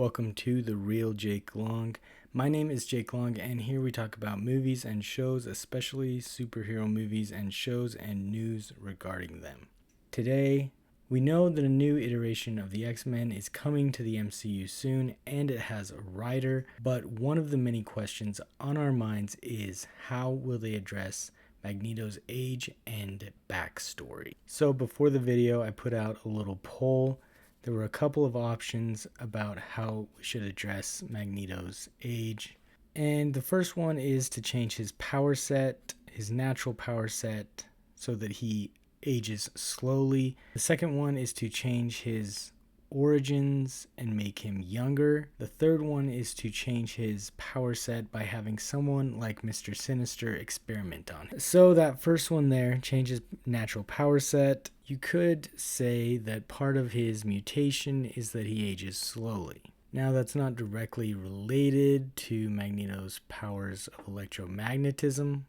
Welcome to The Real Jake Long. My name is Jake Long, and here we talk about movies and shows, especially superhero movies and shows and news regarding them. Today, we know that a new iteration of the X-Men is coming to the MCU soon, and it has a writer, but one of the many questions on our minds is how will they address Magneto's age and backstory? So before the video, I put out a little poll. There were a couple of options about how we should address Magneto's age. And the first one is to change his power set, his natural power set, so that he ages slowly. The second one is to change his origins and make him younger. The third one is to change his power set by having someone like Mr. Sinister experiment on him. So that first one there, changes natural power set. You could say that part of his mutation is that he ages slowly. Now that's not directly related to Magneto's powers of electromagnetism.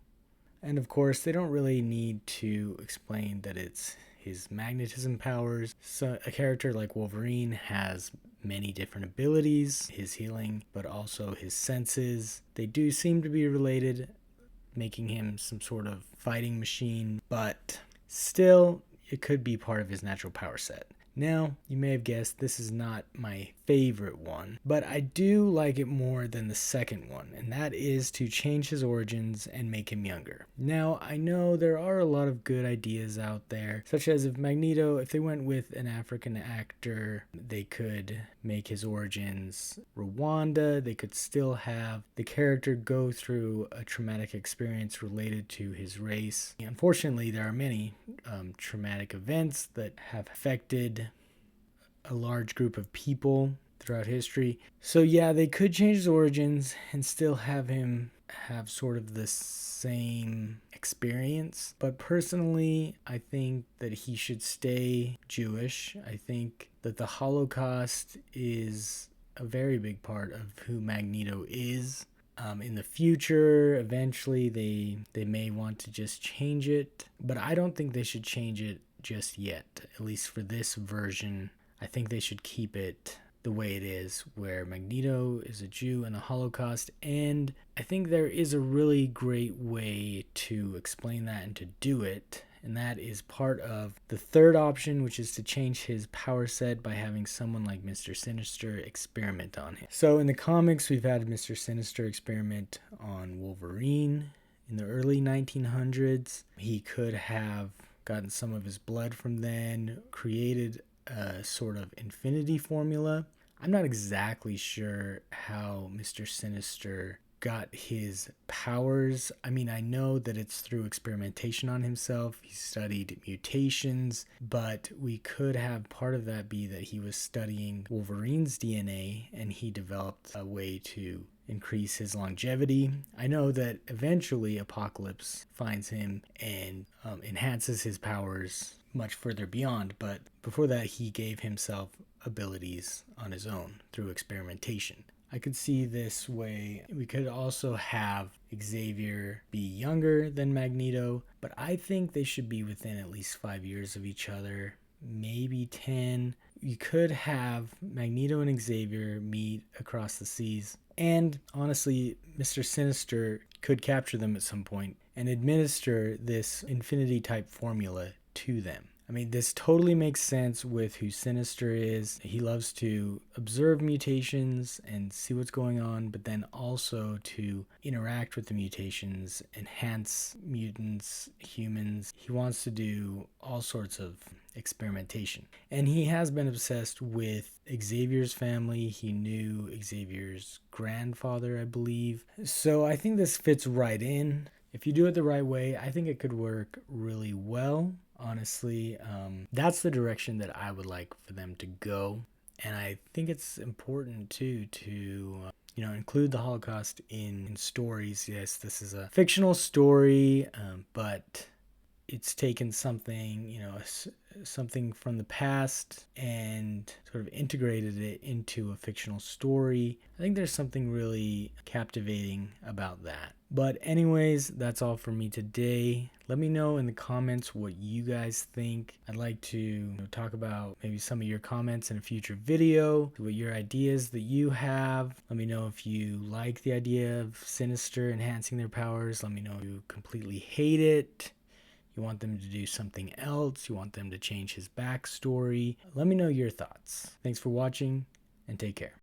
And of course, they don't really need to explain that it's his magnetism powers. So a character like Wolverine has many different abilities, his healing, but also his senses. They do seem to be related, making him some sort of fighting machine, but still, it could be part of his natural power set. Now, you may have guessed this is not my favorite one, but I do like it more than the second one, and that is to change his origins and make him younger. Now, I know there are a lot of good ideas out there, such as if they went with an African actor, they could make his origins Rwanda. They could still have the character go through a traumatic experience related to his race. Unfortunately, there are many traumatic events that have affected a large group of people throughout history. So yeah, they could change his origins and still have him have sort of the same experience. But personally, I think that he should stay Jewish. I think that the Holocaust is a very big part of who Magneto is. In the future, eventually, they may want to just change it. But I don't think they should change it just yet, at least for this version. I think they should keep it the way it is, where Magneto is a Jew in the Holocaust, and I think there is a really great way to explain that and to do it, and that is part of the third option, which is to change his power set by having someone like Mr. Sinister experiment on him. So in the comics, we've had Mr. Sinister experiment on Wolverine in the early 1900s. He could have gotten some of his blood from then, created a sort of infinity formula. I'm not exactly sure how Mr. Sinister got his powers. I mean, I know that it's through experimentation on himself. He studied mutations, but we could have part of that be that he was studying Wolverine's DNA and he developed a way to increase his longevity. I know that eventually Apocalypse finds him and enhances his powers much further beyond, but before that he gave himself abilities on his own through experimentation. I could see this way. We could also have Xavier be younger than Magneto, but I think they should be within at least 5 years of each other, maybe 10. You could have Magneto and Xavier meet across the seas, and honestly, Mr. Sinister could capture them at some point and administer this infinity type formula to them. I mean, this totally makes sense with who Sinister is. He loves to observe mutations and see what's going on, but then also to interact with the mutations, enhance mutants, humans. He wants to do all sorts of experimentation. And he has been obsessed with Xavier's family. He knew Xavier's grandfather, I believe. So I think this fits right in. If you do it the right way, I think it could work really well. Honestly, that's the direction that I would like for them to go. And I think it's important too to include the Holocaust in stories. Yes, this is a fictional story, but it's taken something, something from the past and sort of integrated it into a fictional story. I think there's something really captivating about that. But anyways, that's all for me today. Let me know in the comments what you guys think. I'd like to talk about maybe some of your comments in a future video, what your ideas that you have. Let me know if you like the idea of Sinister enhancing their powers. Let me know if you completely hate it. You want them to do something else. You want them to change his backstory. Let me know your thoughts. Thanks for watching and take care.